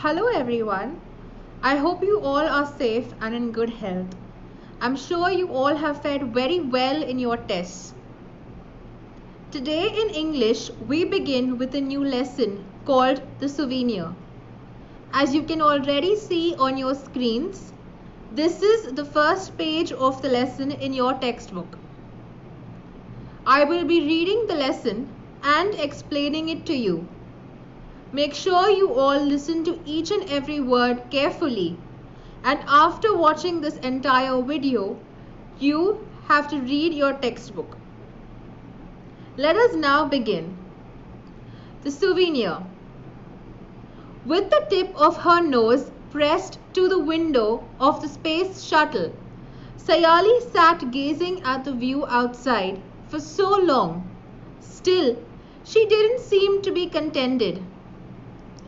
Hello everyone. I hope you all are safe and in good health. I'm sure you all have fared very well in your tests. Today in English, we begin with a new lesson called the souvenir. As you can already see on your screens, this is the first page of the lesson in your textbook. I will be reading the lesson and explaining it to you. Make sure you all listen to each and every word carefully, and after watching this entire video, you have to read your textbook. Let us now begin. The souvenir. With the tip of her nose pressed to the window of the space shuttle, Sayali sat gazing at the view outside for so long. Still, she didn't seem to be contented.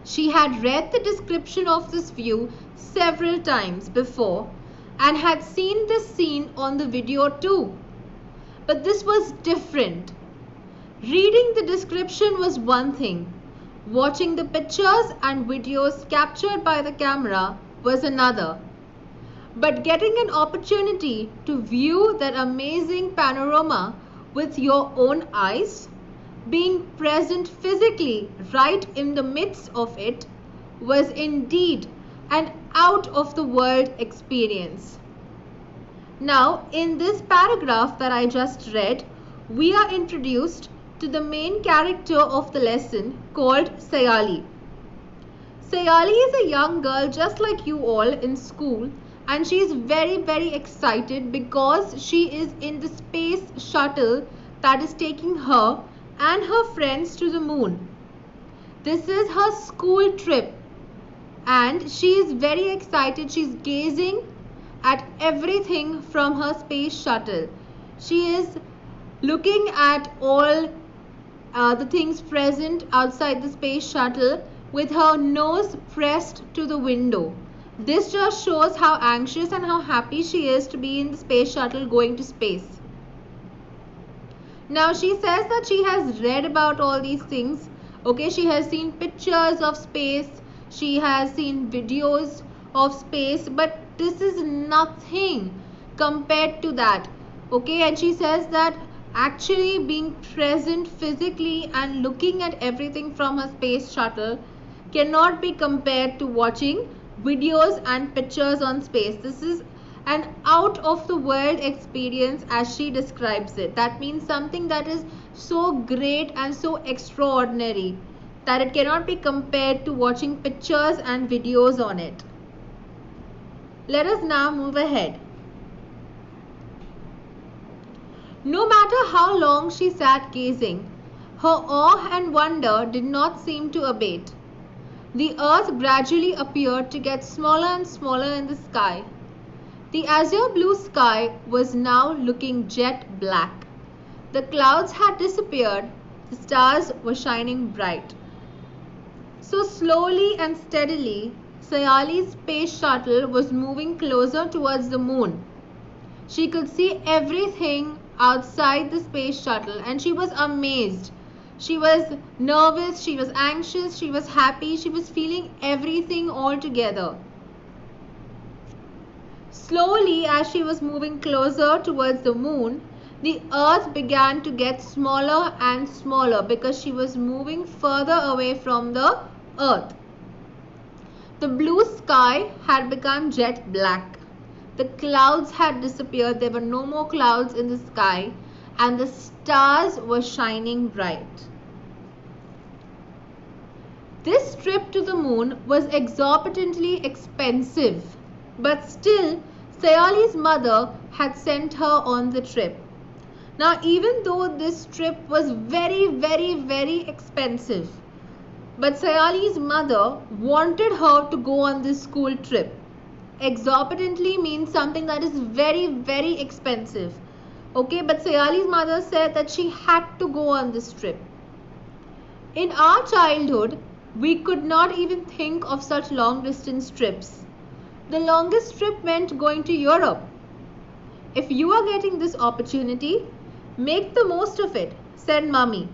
She had read the description of this view several times before and had seen this scene on the video too. But this was different. Reading the description was one thing. Watching the pictures and videos captured by the camera was another. But getting an opportunity to view that amazing panorama with your own eyes, being present physically right in the midst of it, was indeed an out-of-the-world experience. Now, in this paragraph that I just read, we are introduced to the main character of the lesson called Sayali. Sayali is a young girl just like you all in school, and she is very excited because she is in the space shuttle that is taking her and her friends to the moon. This is her school trip and she is very excited. She's gazing at everything from her space shuttle. She is looking at all the things present outside the space shuttle with her nose pressed to the window. This just shows how anxious and how happy she is to be in the space shuttle going to space. Now she says that she has read about all these things. Okay, she has seen pictures of space, she has seen videos of space, but this is nothing compared to that. Okay, and she says that actually being present physically and looking at everything from her space shuttle cannot be compared to watching videos and pictures on space. This is an out of the world experience as she describes it. That means something that is so great and so extraordinary that it cannot be compared to watching pictures and videos on it. Let us now move ahead. No matter how long she sat gazing, her awe and wonder did not seem to abate. The earth gradually appeared to get smaller and smaller in the sky. The azure blue sky was now looking jet black. The clouds had disappeared. The stars were shining bright. So slowly and steadily, Sayali's space shuttle was moving closer towards the moon. She could see everything outside the space shuttle and she was amazed. She was nervous, she was anxious, she was happy, she was feeling everything all together. Slowly, as she was moving closer towards the moon, the earth began to get smaller and smaller because she was moving further away from the earth. The blue sky had become jet black. The clouds had disappeared. There were no more clouds in the sky and the stars were shining bright. This trip to the moon was exorbitantly expensive, but still Sayali's mother had sent her on the trip. Now, even though this trip was very expensive, but Sayali's mother wanted her to go on this school trip. Exorbitantly means something that is very expensive. Okay, but Sayali's mother said that she had to go on this trip. In our childhood, we could not even think of such long distance trips. The longest trip meant going to Europe. If you are getting this opportunity, make the most of it, said Mummy.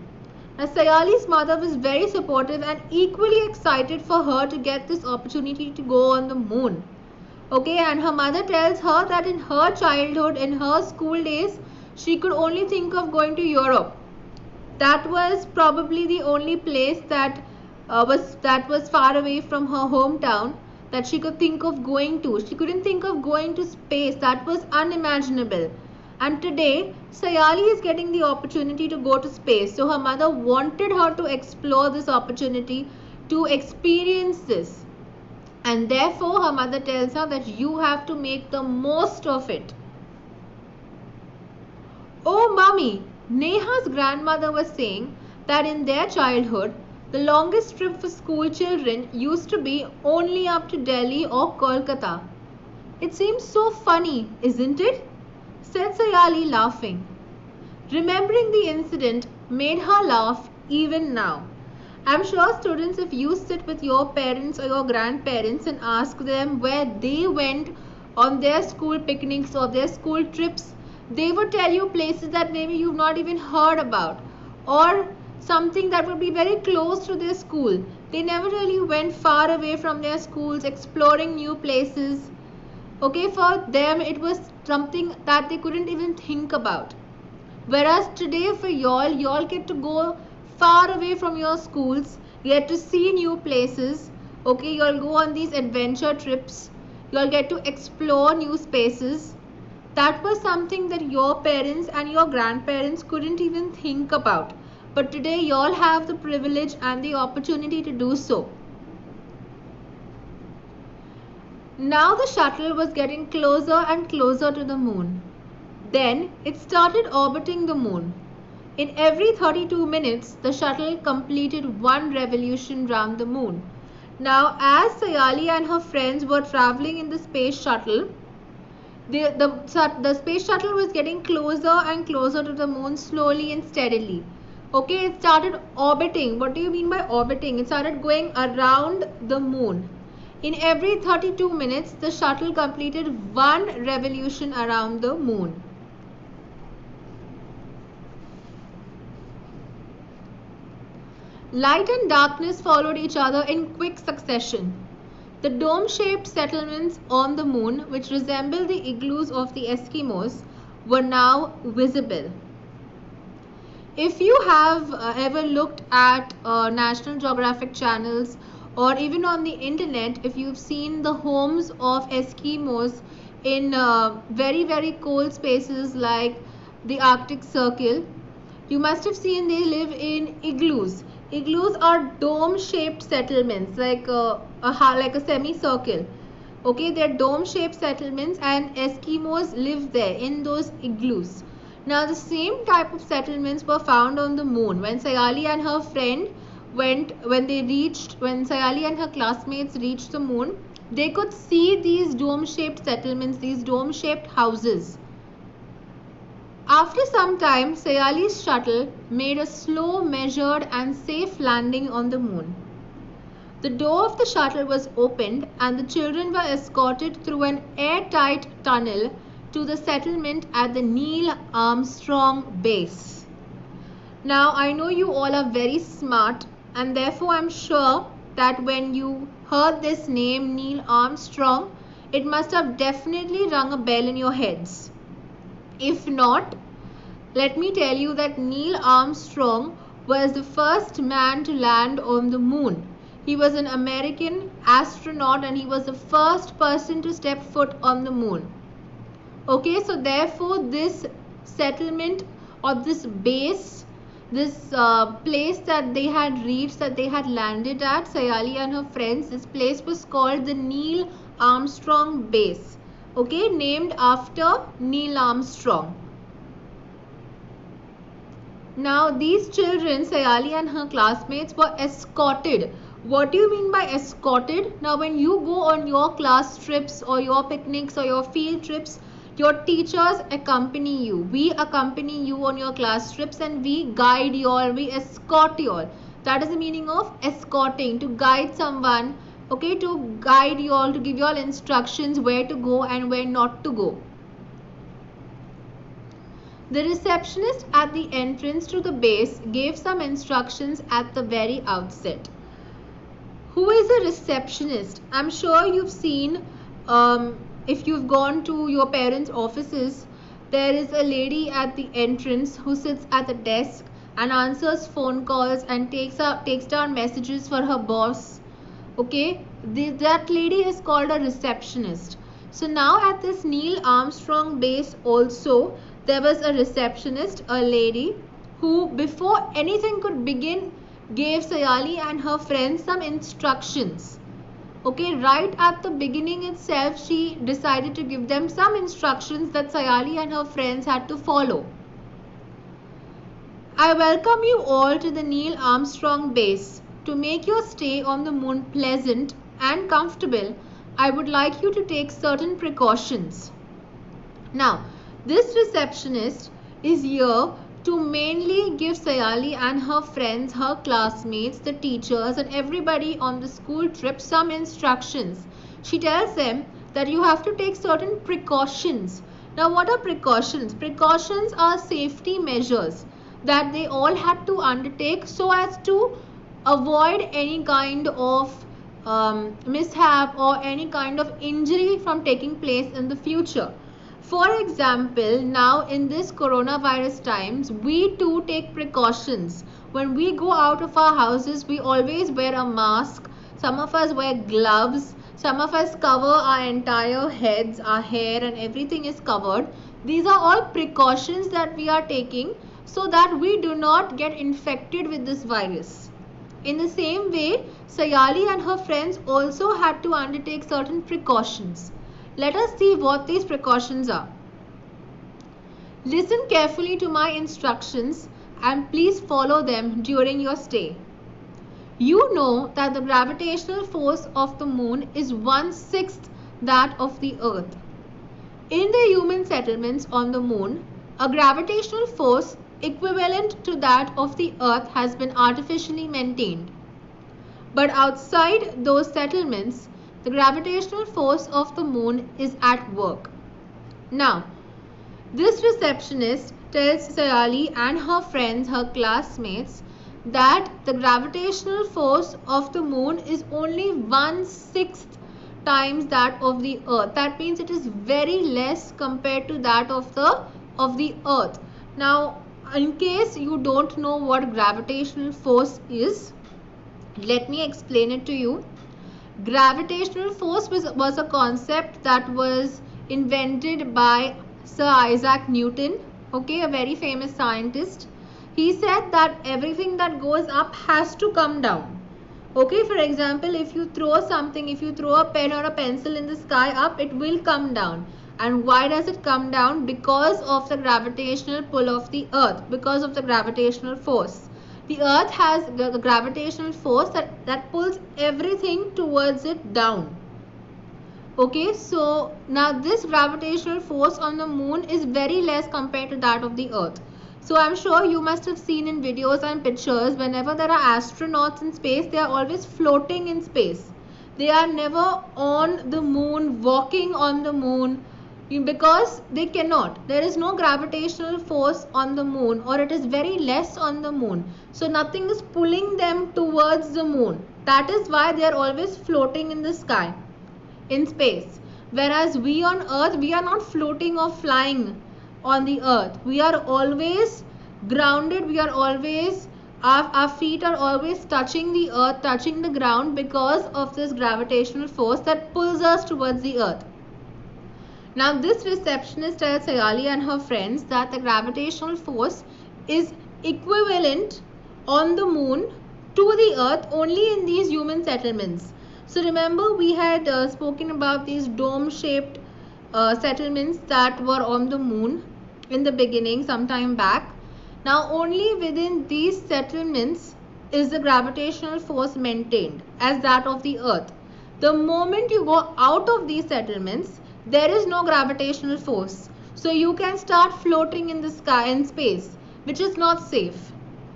Now, Sayali's mother was very supportive and equally excited for her to get this opportunity to go on the moon. Okay, and her mother tells her that in her childhood, in her school days, she could only think of going to Europe. That was probably the only place that was far away from her hometown that she could think of going to. She couldn't think of going to space. That was unimaginable. And today, Sayali is getting the opportunity to go to space. So her mother wanted her to explore this opportunity, to experience this. And therefore, her mother tells her that you have to make the most of it. Oh, mommy, Neha's grandmother was saying that in their childhood, the longest trip for school children used to be only up to Delhi or Kolkata. It seems so funny, isn't it? Said Sayali, laughing. Remembering the incident made her laugh even now. I'm sure students, if you sit with your parents or your grandparents and ask them where they went on their school picnics or their school trips, they would tell you places that maybe you've not even heard about, or something that would be very close to their school. They never really went far away from their schools, exploring new places. Okay, for them it was something that they couldn't even think about. Whereas today for y'all get to go far away from your schools, you get to see new places. Okay, you'll go on these adventure trips, you'll get to explore new spaces. That was something that your parents and your grandparents couldn't even think about. But today you all have the privilege and the opportunity to do so. Now the shuttle was getting closer and closer to the moon. Then it started orbiting the moon. In every 32 minutes, the shuttle completed one revolution round the moon. Now, as Sayali and her friends were traveling in the space shuttle, the space shuttle was getting closer and closer to the moon slowly and steadily. Okay, it started orbiting. What do you mean by orbiting? It started going around the moon. In every 32 minutes, the shuttle completed one revolution around the moon. Light and darkness followed each other in quick succession. The dome-shaped settlements on the moon, which resemble the igloos of the Eskimos, were now visible. If you have ever looked at National Geographic channels or even on the internet, if you've seen the homes of Eskimos in very, very cold spaces like the Arctic Circle, you must have seen they live in igloos. Igloos are dome-shaped settlements, like a semicircle. Okay, they're dome-shaped settlements, and Eskimos live there in those igloos. Now, the same type of settlements were found on the moon. When Sayali and her friend when Sayali and her classmates reached the moon, they could see these dome-shaped settlements, these dome-shaped houses. After some time, Sayali's shuttle made a slow, measured and safe landing on the moon. The door of the shuttle was opened and the children were escorted through an airtight tunnel to the settlement at the Neil Armstrong base. Now, I know you all are very smart, and therefore I'm sure that when you heard this name, Neil Armstrong, it must have definitely rung a bell in your heads. If not, let me tell you that Neil Armstrong was the first man to land on the moon. He was an American astronaut and he was the first person to step foot on the moon. Okay, so therefore this settlement or this base, this place that they had reached, that they had landed at, Sayali and her friends, this place was called the Neil Armstrong base. Okay, named after Neil Armstrong. Now these children, Sayali and her classmates, were escorted. What do you mean by escorted? Now when you go on your class trips or your picnics or your field trips, your teachers accompany you. We accompany you on your class trips and we guide you all, we escort you all. That is the meaning of escorting, to guide someone. Okay, to guide you all, to give you all instructions where to go and where not to go. The receptionist at the entrance to the base gave some instructions at the very outset. Who is a receptionist? I'm sure you've seen, if you've gone to your parents' offices, there is a lady at the entrance who sits at the desk and answers phone calls and takes down messages for her boss. Okay, that lady is called a receptionist. So now at this Neil Armstrong base also, there was a receptionist, a lady, who before anything could begin gave Sayali and her friends some instructions. Okay, right at the beginning itself, she decided to give them some instructions that Sayali and her friends had to follow. I welcome you all to the Neil Armstrong base. To make your stay on the moon pleasant and comfortable, I would like you to take certain precautions. Now, this receptionist is here to mainly give Sayali and her friends, her classmates, the teachers and everybody on the school trip some instructions. She tells them that you have to take certain precautions. Now, what are precautions? Precautions are safety measures that they all had to undertake so as to avoid any kind of mishap or any kind of injury from taking place in the future. For example, now in this coronavirus times, we too take precautions. When we go out of our houses, we always wear a mask. Some of us wear gloves. Some of us cover our entire heads, our hair and everything is covered. These are all precautions that we are taking so that we do not get infected with this virus. In the same way, Sayali and her friends also had to undertake certain precautions. Let us see what these precautions are. Listen carefully to my instructions and please follow them during your stay. You know that the gravitational force of the moon is 1/6 that of the earth. In the human settlements on the moon, a gravitational force equivalent to that of the earth has been artificially maintained. But outside those settlements, the gravitational force of the moon is at work. Now, this receptionist tells Sayali and her friends, her classmates, that the gravitational force of the moon is only 1/6 times that of the earth. That means it is very less compared to that of the earth. Now, in case you don't know what gravitational force is, let me explain it to you. Gravitational force was a concept that was invented by Sir Isaac Newton, okay, a very famous scientist. He said that everything that goes up has to come down. Okay, for example, if you throw something, if you throw a pen or a pencil in the sky up, it will come down. And why does it come down? Because of the gravitational pull of the earth, because of the gravitational force. The earth has the gravitational force that pulls everything towards it down. Okay, so now this gravitational force on the moon is very less compared to that of the earth. So I'm sure you must have seen in videos and pictures, whenever there are astronauts in space, they are always floating in space. They are never on the moon, walking on the moon, because they cannot. There is no gravitational force on the moon, or it is very less on the moon. So nothing is pulling them towards the moon. That is why they are always floating in the sky, in space. Whereas we on earth, we are not floating or flying on the earth. We are always grounded. We are always, our feet are always touching the earth, touching the ground, because of this gravitational force that pulls us towards the earth. Now, this receptionist tells Sayali and her friends that the gravitational force is equivalent on the moon to the earth only in these human settlements. So remember, we had spoken about these dome-shaped settlements that were on the moon in the beginning, some time back. Now, only within these settlements is the gravitational force maintained as that of the earth. The moment you go out of these settlements, there is no gravitational force. So you can start floating in the sky, in space, which is not safe.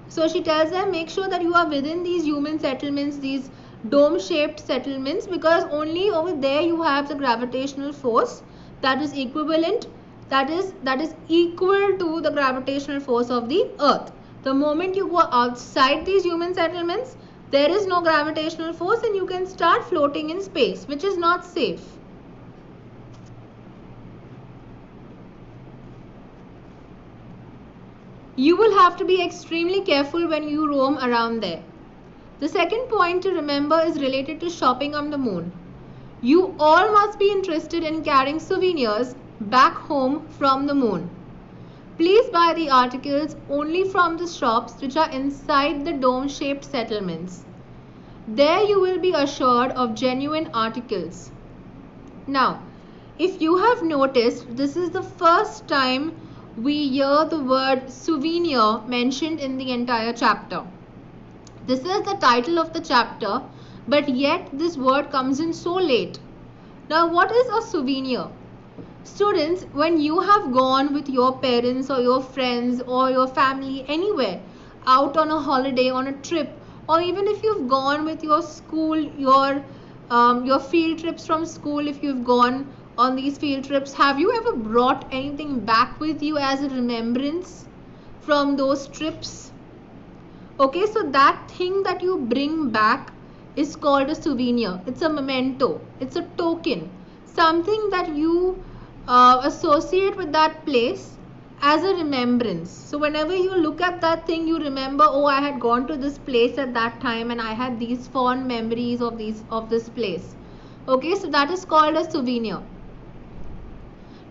So she tells them, make sure that you are within these human settlements, these dome-shaped settlements, because only over there you have the gravitational force that is equivalent that is equal to the gravitational force of the earth. The moment you go outside these human settlements, there is no gravitational force and you can start floating in space, which is not safe. You will have to be extremely careful when you roam around there. The second point to remember is related to shopping on the moon. You all must be interested in carrying souvenirs back home from the moon. Please buy the articles only from the shops which are inside the dome-shaped settlements. There you will be assured of genuine articles. Now, if you have noticed, this is the first time we hear the word souvenir mentioned in the entire chapter. This is the title of the chapter, but yet this word comes in so late. Now, what is a souvenir? Students, when you have gone with your parents or your friends or your family anywhere, out on a holiday, on a trip, or even if you've gone with your school, your field trips from school, if you've gone on these field trips, have you ever brought anything back with you as a remembrance from those trips? Okay, so that thing that you bring back is called a souvenir. It's a memento. It's a token. Something that you associate with that place as a remembrance. So whenever you look at that thing, you remember, oh, I had gone to this place at that time and I had these fond memories of this place. Okay, so that is called a souvenir.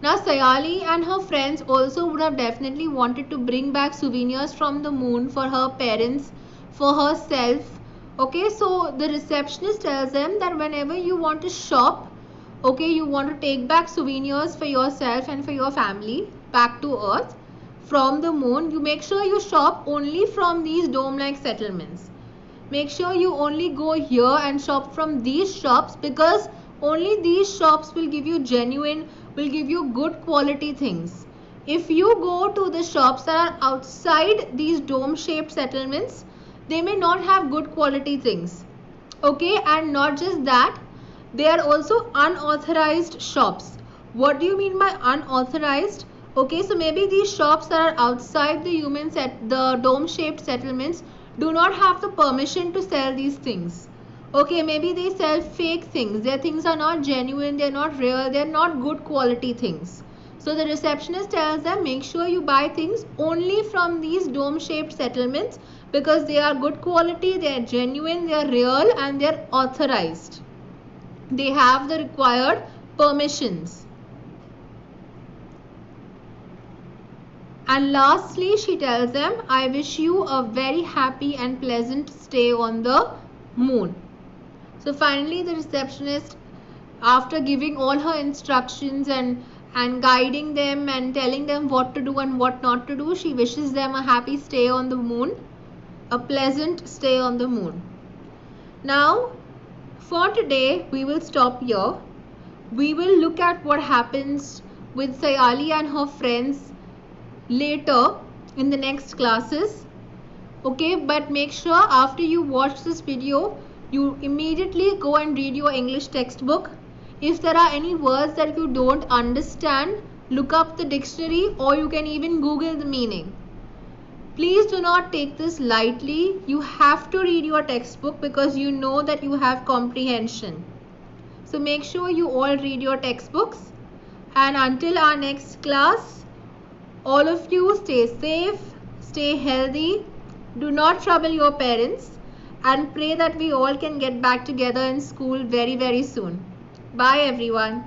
Now, Sayali and her friends also would have definitely wanted to bring back souvenirs from the moon for her parents, for herself. Okay, so the receptionist tells them that whenever you want to shop, okay, you want to take back souvenirs for yourself and for your family back to earth from the moon, you make sure you shop only from these dome-like settlements. Make sure you only go here and shop from these shops, because only these shops will give you will give you good quality things. If you go to the shops that are outside these dome-shaped settlements, they may not have good quality things. Okay, and not just that, they are also unauthorized shops. What do you mean by unauthorized? Okay, so maybe these shops that are outside the dome-shaped settlements do not have the permission to sell these things. Okay, maybe they sell fake things. Their things are not genuine, they're not real, they're not good quality things. So the receptionist tells them, make sure you buy things only from these dome-shaped settlements, because they are good quality, they are genuine, they are real, and they are authorized. They have the required permissions. And lastly, she tells them, I wish you a very happy and pleasant stay on the moon. So finally, the receptionist, after giving all her instructions and guiding them and telling them what to do and what not to do, she wishes them a happy stay on the moon, a pleasant stay on the moon. Now, for today, we will stop here. We will look at what happens with Sayali and her friends later in the next classes. Okay, but make sure after you watch this video, you immediately go and read your English textbook. If there are any words that you don't understand, look up the dictionary, or you can even Google the meaning. Please do not take this lightly. You have to read your textbook, because you know that you have comprehension. So make sure you all read your textbooks. And until our next class, all of you stay safe, stay healthy, do not trouble your parents, and pray that we all can get back together in school very, very soon. Bye everyone.